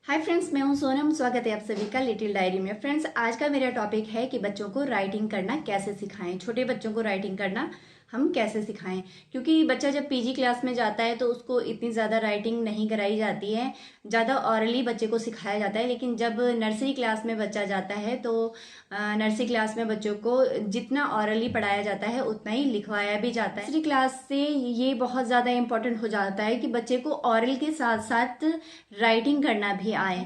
Hi friends, मैं हूं सोनम। स्वागत है आप सभी का लिटिल डायरी में। फ्रेंड्स, आज का मेरा टॉपिक है कि बच्चों को राइटिंग करना कैसे सिखाएं। छोटे बच्चों को राइटिंग करना हम कैसे सिखाएं, क्योंकि बच्चा जब पीजी क्लास में जाता है तो उसको इतनी ज़्यादा राइटिंग नहीं कराई जाती है, ज़्यादा ऑरली बच्चे को सिखाया जाता है। लेकिन जब नर्सरी क्लास में बच्चा जाता है तो नर्सरी क्लास में बच्चों को जितना ऑरली पढ़ाया जाता है उतना ही लिखवाया भी जाता है। नर्सरी क्लास से ये बहुत ज़्यादा इंपॉर्टेंट हो जाता है कि बच्चे को ऑरल के साथ साथ राइटिंग करना भी आए।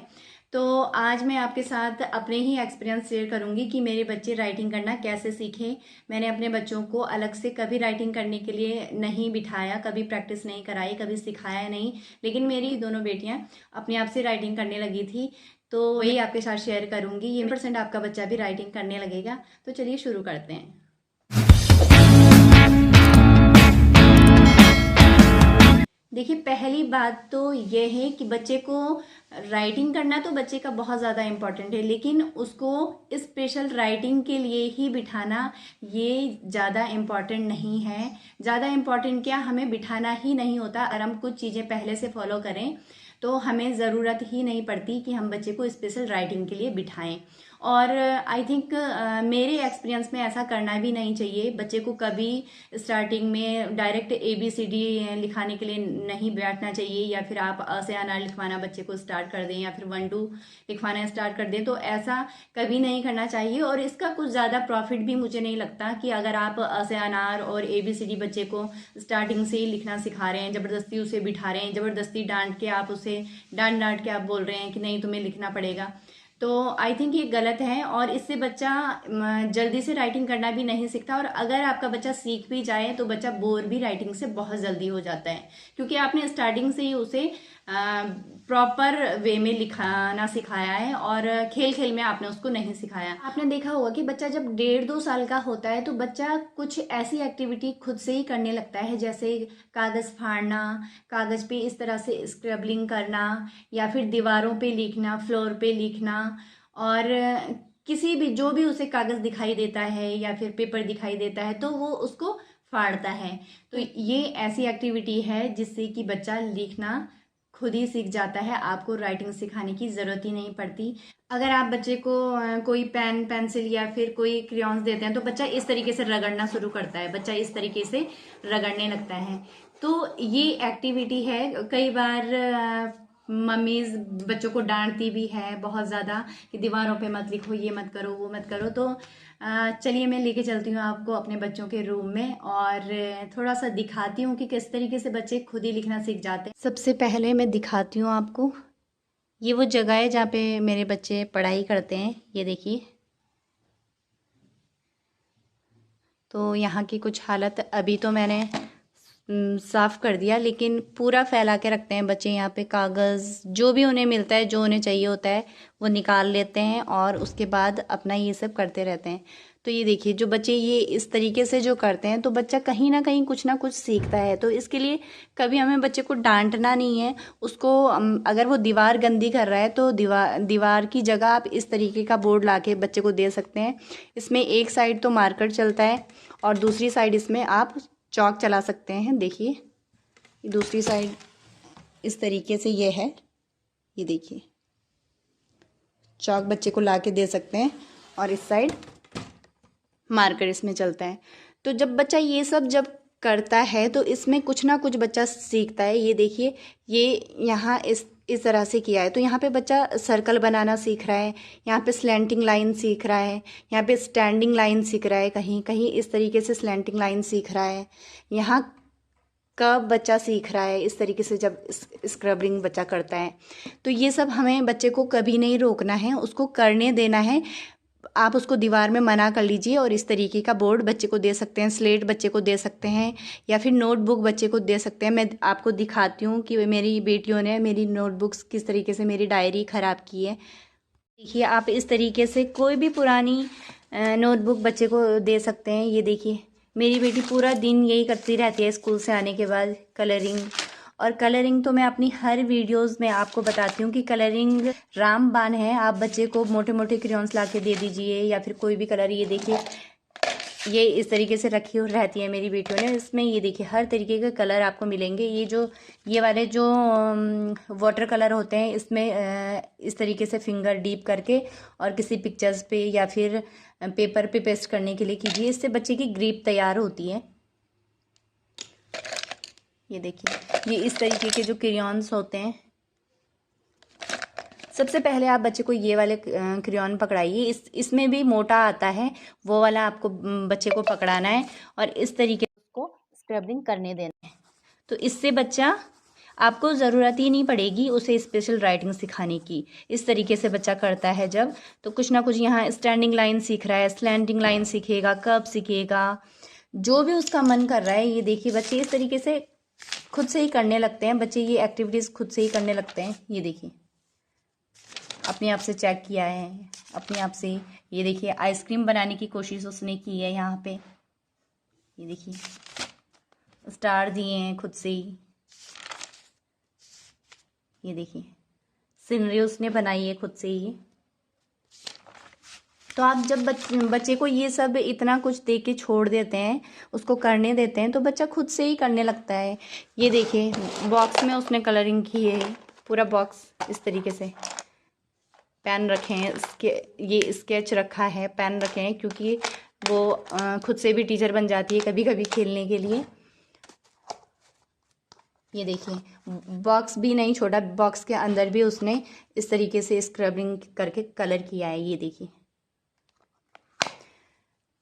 तो आज मैं आपके साथ अपने ही एक्सपीरियंस शेयर करूंगी कि मेरे बच्चे राइटिंग करना कैसे सीखे। मैंने अपने बच्चों को अलग से कभी राइटिंग करने के लिए नहीं बिठाया, कभी प्रैक्टिस नहीं कराई, कभी सिखाया नहीं। लेकिन मेरी दोनों बेटियां अपने आप से राइटिंग करने लगी थी, तो वही आपके साथ शेयर करूंगी। ये % आपका बच्चा भी राइटिंग करने लगेगा। तो चलिए शुरू करते हैं। देखिए, पहली बात तो ये है कि बच्चे को राइटिंग करना तो बच्चे का बहुत ज़्यादा इम्पॉर्टेंट है, लेकिन उसको स्पेशल राइटिंग के लिए ही बिठाना ये ज़्यादा इम्पॉर्टेंट नहीं है। ज़्यादा इम्पॉर्टेंट क्या, हमें बिठाना ही नहीं होता। अगर हम कुछ चीज़ें पहले से फॉलो करें तो हमें ज़रूरत ही नहीं पड़ती कि हम बच्चे को स्पेशल राइटिंग के लिए बिठाएं। और आई थिंक मेरे एक्सपीरियंस में ऐसा करना भी नहीं चाहिए। बच्चे को कभी स्टार्टिंग में डायरेक्ट ABCD लिखाने के लिए नहीं बैठना चाहिए, या फिर आप अ से अनार लिखवाना बच्चे को स्टार्ट कर दें, या फिर 1 2 लिखवाना स्टार्ट कर दें। तो ऐसा कभी नहीं करना चाहिए। और इसका कुछ ज़्यादा प्रॉफिट भी मुझे नहीं लगता कि अगर आप अ से अनार और ABCD बच्चे को स्टार्टिंग से ही लिखना सिखा रहे हैं, ज़बरदस्ती उसे बिठा रहे हैं, ज़बरदस्ती डांट के आप उसे डांट के आप बोल रहे हैं कि नहीं तुम्हें लिखना पड़ेगा, तो आई थिंक ये गलत है। और इससे बच्चा जल्दी से राइटिंग करना भी नहीं सीखता। और अगर आपका बच्चा सीख भी जाए तो बच्चा बोर भी राइटिंग से बहुत जल्दी हो जाता है, क्योंकि आपने स्टार्टिंग से ही उसे प्रॉपर वे में लिखाना सिखाया है और खेल खेल में आपने उसको नहीं सिखाया। आपने देखा होगा कि बच्चा जब 1.5-2 साल का होता है तो बच्चा कुछ ऐसी एक्टिविटी खुद से ही करने लगता है, जैसे कागज़ फाड़ना, कागज़ पे इस तरह से स्क्रैबलिंग करना, या फिर दीवारों पे लिखना, फ्लोर पे लिखना। और किसी भी जो भी उसे कागज़ दिखाई देता है या फिर पेपर दिखाई देता है तो वो उसको फाड़ता है। तो ये ऐसी एक्टिविटी है जिससे कि बच्चा लिखना खुद ही सीख जाता है। आपको राइटिंग सिखाने की ज़रूरत ही नहीं पड़ती। अगर आप बच्चे को कोई पेन पेंसिल या फिर कोई क्रेयॉन्स देते हैं तो बच्चा इस तरीके से रगड़ना शुरू करता है, बच्चा इस तरीके से रगड़ने लगता है। तो ये एक्टिविटी है। कई बार मम्मीज बच्चों को डांटती भी है बहुत ज़्यादा कि दीवारों पे मत लिखो, ये मत करो, वो मत करो। तो चलिए मैं लेके चलती हूँ आपको अपने बच्चों के रूम में और थोड़ा सा दिखाती हूँ कि किस तरीके से बच्चे खुद ही लिखना सीख जाते हैं। सबसे पहले मैं दिखाती हूँ आपको, ये वो जगह है जहाँ पे मेरे बच्चे पढ़ाई करते हैं। ये देखिए, तो यहाँ की कुछ हालत अभी तो मैंने साफ़ कर दिया, लेकिन पूरा फैला के रखते हैं बच्चे यहाँ पे। कागज़ जो भी उन्हें मिलता है, जो उन्हें चाहिए होता है वो निकाल लेते हैं और उसके बाद अपना ये सब करते रहते हैं। तो ये देखिए, जो बच्चे ये इस तरीके से जो करते हैं तो बच्चा कहीं ना कहीं कुछ ना कुछ सीखता है। तो इसके लिए कभी हमें बच्चे को डांटना नहीं है। उसको अगर वो दीवार गंदी कर रहा है तो दीवार की जगह आप इस तरीके का बोर्ड ला के बच्चे को दे सकते हैं। इसमें एक साइड तो मार्कर चलता है और दूसरी साइड इसमें आप चौक चला सकते हैं। देखिए, दूसरी साइड इस तरीके से ये है, ये देखिए, चौक बच्चे को ला के दे सकते हैं और इस साइड मार्कर इसमें चलता है। तो जब बच्चा ये सब जब करता है तो इसमें कुछ ना कुछ बच्चा सीखता है। ये देखिए, ये यहाँ इस तरह से किया है तो यहाँ पे बच्चा सर्कल बनाना सीख रहा है, यहाँ पे स्लैंटिंग लाइन सीख रहा है, यहाँ पे स्टैंडिंग लाइन सीख रहा है, कहीं कहीं इस तरीके से स्लैंटिंग लाइन सीख रहा है। यहाँ का बच्चा सीख रहा है इस तरीके से जब स्क्रबिंग बच्चा करता है। तो ये सब हमें बच्चे को कभी नहीं रोकना है, उसको करने देना है। आप उसको दीवार में मना कर लीजिए और इस तरीके का बोर्ड बच्चे को दे सकते हैं, स्लेट बच्चे को दे सकते हैं, या फिर नोटबुक बच्चे को दे सकते हैं। मैं आपको दिखाती हूँ कि मेरी बेटियों ने मेरी नोटबुक्स किस तरीके से मेरी डायरी ख़राब की है। देखिए, आप इस तरीके से कोई भी पुरानी नोटबुक बच्चे को दे सकते हैं। ये देखिए, मेरी बेटी पूरा दिन यही करती रहती है स्कूल से आने के बाद, कलरिंग। और कलरिंग तो मैं अपनी हर वीडियोस में आपको बताती हूँ कि कलरिंग रामबाण है। आप बच्चे को मोटे मोटे क्रेयॉन्स ला के दे दीजिए या फिर कोई भी कलर। ये देखिए, ये इस तरीके से रखी रहती है मेरी बेटियों ने। इसमें ये देखिए हर तरीके के कलर आपको मिलेंगे। ये वाले जो वाटर कलर होते हैं, इसमें इस तरीके से फिंगर डीप करके और किसी पिक्चर्स पे या फिर पेपर पे पेस्ट करने के लिए कीजिए। इससे बच्चे की ग्रिप तैयार होती है। ये देखिए ये इस तरीके के जो क्रेयॉन्स होते हैं, सबसे पहले आप बच्चे को ये वाले क्रेयॉन पकड़ाइए। इसमें भी मोटा आता है, वो वाला आपको बच्चे को पकड़ाना है और इस तरीके से उसको स्क्रबिंग करने देना है। तो इससे बच्चा, आपको ज़रूरत ही नहीं पड़ेगी उसे स्पेशल राइटिंग सिखाने की। इस तरीके से बच्चा करता है जब, तो कुछ ना कुछ यहाँ स्टैंडिंग लाइन सीख रहा है, स्लैंटिंग लाइन सीखेगा, कर्व सीखेगा, जो भी उसका मन कर रहा है। ये देखिए बच्चे इस तरीके से खुद से ही करने लगते हैं। बच्चे ये एक्टिविटीज़ खुद से ही करने लगते हैं। ये देखिए अपने आप से चेक किया है, अपने आप से। ये देखिए आइसक्रीम बनाने की कोशिश उसने की है यहाँ पे। ये देखिए स्टार दिए हैं खुद से ही। ये देखिए सीनरी उसने बनाई है खुद से ही। तो आप जब बच्चे को ये सब इतना कुछ दे के छोड़ देते हैं, उसको करने देते हैं, तो बच्चा खुद से ही करने लगता है। ये देखिए बॉक्स में उसने कलरिंग की है, पूरा बॉक्स इस तरीके से। पेन रखे हैं इसके, ये स्केच रखा है, पेन रखे हैं, क्योंकि वो खुद से भी टीचर बन जाती है कभी कभी खेलने के लिए। ये देखिए बॉक्स भी नहीं छोटा, बॉक्स के अंदर भी उसने इस तरीके से स्क्रबिंग करके कलर किया है। ये देखिए,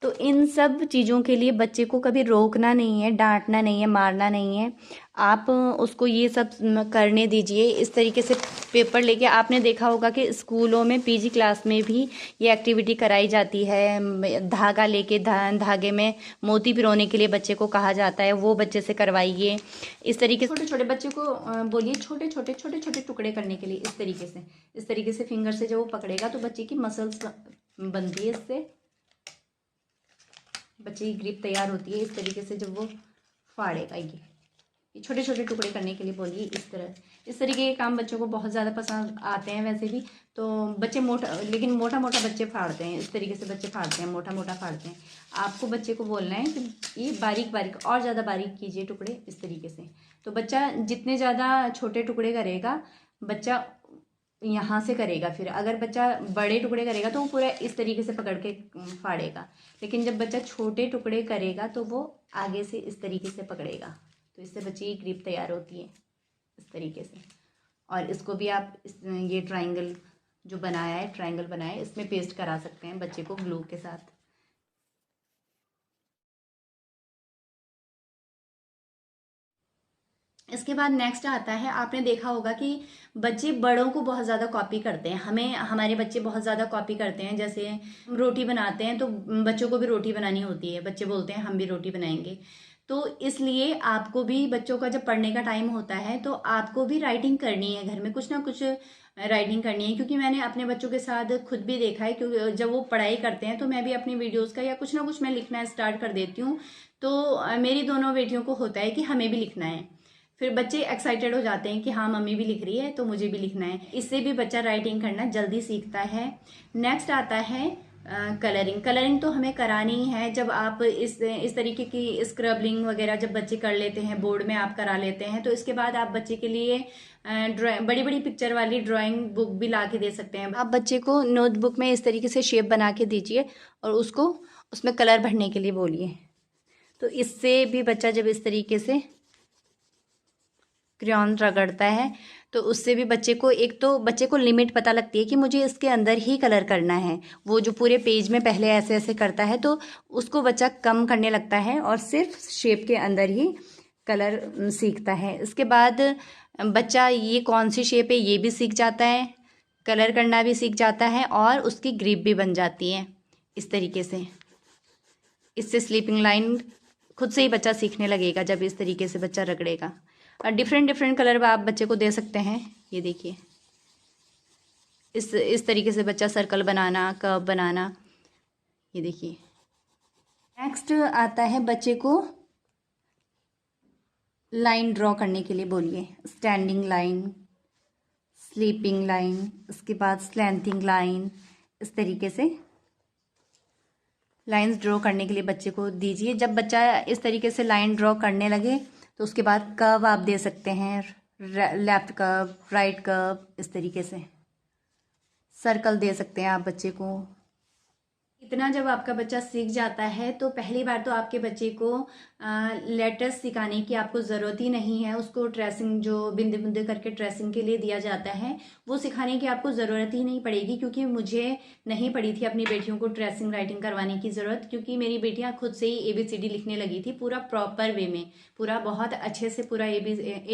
तो इन सब चीज़ों के लिए बच्चे को कभी रोकना नहीं है, डांटना नहीं है, मारना नहीं है। आप उसको ये सब करने दीजिए। इस तरीके से पेपर लेके, आपने देखा होगा कि स्कूलों में पीजी क्लास में भी ये एक्टिविटी कराई जाती है। धागा लेके धागे में मोती पिरोने के लिए बच्चे को कहा जाता है, वो बच्चे से करवाइए। इस तरीके से छोटे छोटे बच्चे को बोलिए छोटे छोटे छोटे छोटे टुकड़े करने के लिए। इस तरीके से फिंगर से जब वो पकड़ेगा तो बच्चे की मसल्स बनती है, इससे बच्चे की ग्रिप तैयार होती है। इस तरीके से जब वो फाड़ेगा, ये छोटे छोटे टुकड़े करने के लिए बोलिए। इस तरीके के काम बच्चों को बहुत ज़्यादा पसंद आते हैं वैसे भी। तो बच्चे लेकिन मोटा मोटा बच्चे फाड़ते हैं, इस तरीके से बच्चे फाड़ते हैं, मोटा मोटा फाड़ते हैं। आपको बच्चे को बोलना है कि ये बारीक बारीक और ज़्यादा बारीक कीजिए टुकड़े, इस तरीके से। तो बच्चा जितने ज़्यादा छोटे टुकड़े करेगा, बच्चा यहाँ से करेगा। फिर अगर बच्चा बड़े टुकड़े करेगा तो वो पूरा इस तरीके से पकड़ के फाड़ेगा। लेकिन जब बच्चा छोटे टुकड़े करेगा तो वो आगे से इस तरीके से पकड़ेगा। तो इससे बच्चे की ग्रिप तैयार होती है इस तरीके से। और इसको भी आप ये ट्रायंगल जो बनाया है, ट्रायंगल बनाया है, इसमें पेस्ट करा सकते हैं बच्चे को ग्लू के साथ। इसके बाद नेक्स्ट आता है, आपने देखा होगा कि बच्चे बड़ों को बहुत ज़्यादा कॉपी करते हैं। हमारे बच्चे बहुत ज़्यादा कॉपी करते हैं। जैसे हम रोटी बनाते हैं तो बच्चों को भी रोटी बनानी होती है, बच्चे बोलते हैं हम भी रोटी बनाएंगे। तो इसलिए आपको भी बच्चों का जब पढ़ने का टाइम होता है तो आपको भी राइटिंग करनी है, घर में कुछ ना कुछ राइटिंग करनी है। क्योंकि मैंने अपने बच्चों के साथ खुद भी देखा है, क्योंकि जब वो पढ़ाई करते हैं तो मैं भी अपनी वीडियोस का या कुछ ना कुछ मैं लिखना स्टार्ट कर देती हूँ। तो मेरी दोनों बेटियों को होता है कि हमें भी लिखना है। फिर बच्चे एक्साइटेड हो जाते हैं कि हाँ मम्मी भी लिख रही है तो मुझे भी लिखना है। इससे भी बच्चा राइटिंग करना जल्दी सीखता है। नेक्स्ट आता है कलरिंग। कलरिंग तो हमें करानी ही है। जब आप इस तरीके की स्क्रबलिंग वगैरह जब बच्चे कर लेते हैं, बोर्ड में आप करा लेते हैं, तो इसके बाद आप बच्चे के लिए बड़ी बड़ी पिक्चर वाली ड्राइंग बुक भी ला के दे सकते हैं। आप बच्चे को नोटबुक में इस तरीके से शेप बना के दीजिए और उसको उसमें कलर भरने के लिए बोलिए। तो इससे भी बच्चा जब इस तरीके से क्रेयॉन रगड़ता है तो उससे भी बच्चे को, एक तो बच्चे को लिमिट पता लगती है कि मुझे इसके अंदर ही कलर करना है। वो जो पूरे पेज में पहले ऐसे ऐसे करता है तो उसको बच्चा कम करने लगता है और सिर्फ शेप के अंदर ही कलर सीखता है। इसके बाद बच्चा ये कौन सी शेप है ये भी सीख जाता है, कलर करना भी सीख जाता है और उसकी ग्रिप भी बन जाती है इस तरीके से। इससे स्लीपिंग लाइन खुद से ही बच्चा सीखने लगेगा जब इस तरीके से बच्चा रगड़ेगा। और डिफरेंट डिफरेंट कलर आप बच्चे को दे सकते हैं। ये देखिए इस तरीके से बच्चा सर्कल बनाना, कर्व बनाना। ये देखिए नेक्स्ट आता है बच्चे को लाइन ड्रॉ करने के लिए बोलिए। स्टैंडिंग लाइन, स्लीपिंग लाइन, उसके बाद स्लैंटिंग लाइन, इस तरीके से लाइंस ड्रॉ करने के लिए बच्चे को दीजिए। जब बच्चा इस तरीके से लाइन ड्रॉ करने लगे तो उसके बाद कर्व आप दे सकते हैं, लेफ्ट कर्व, राइट कर्व, इस तरीके से सर्कल दे सकते हैं आप बच्चे को। इतना जब आपका बच्चा सीख जाता है तो पहली बार तो आपके बच्चे को लेटर्स सिखाने की आपको ज़रूरत ही नहीं है। उसको ट्रेसिंग जो बिंदे बिंदे करके ट्रेसिंग के लिए दिया जाता है वो सिखाने की आपको ज़रूरत ही नहीं पड़ेगी, क्योंकि मुझे नहीं पड़ी थी अपनी बेटियों को ट्रेसिंग राइटिंग करवाने की ज़रूरत, क्योंकि मेरी बेटियां खुद से ही ABCD लिखने लगी थी पूरा प्रॉपर वे में, पूरा बहुत अच्छे से पूरा A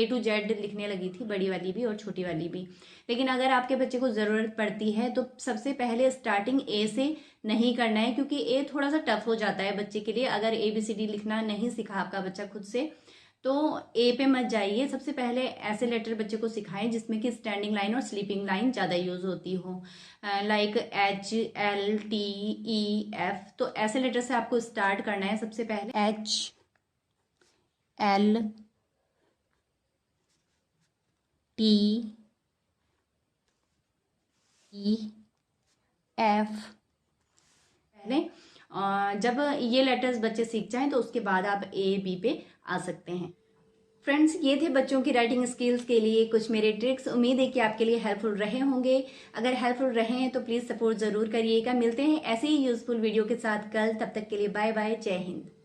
to Z लिखने लगी थी, बड़ी वाली भी और छोटी वाली भी। लेकिन अगर आपके बच्चे को ज़रूरत पड़ती है तो सबसे पहले स्टार्टिंग A से नहीं करना है, क्योंकि ए थोड़ा सा टफ हो जाता है बच्चे के लिए। अगर ABCD लिखना नहीं सीखा आपका बच्चा खुद से तो ए पे मत जाइए। सबसे पहले ऐसे लेटर बच्चे को सिखाएं जिसमें कि स्टैंडिंग लाइन और स्लीपिंग लाइन ज़्यादा यूज होती हो, लाइक HLTEF। तो ऐसे लेटर से आपको स्टार्ट करना है। सबसे पहले HLTEF पहले। जब ये लेटर्स बच्चे सीख जाएं तो उसके बाद आप A B पे आ सकते हैं। फ्रेंड्स, ये थे बच्चों की राइटिंग स्किल्स के लिए कुछ मेरे ट्रिक्स। उम्मीद है कि आपके लिए हेल्पफुल रहे होंगे। अगर हेल्पफुल रहे हैं तो प्लीज़ सपोर्ट ज़रूर करिएगा। मिलते हैं ऐसे ही यूजफुल वीडियो के साथ कल। तब तक के लिए बाय बाय, जय हिंद।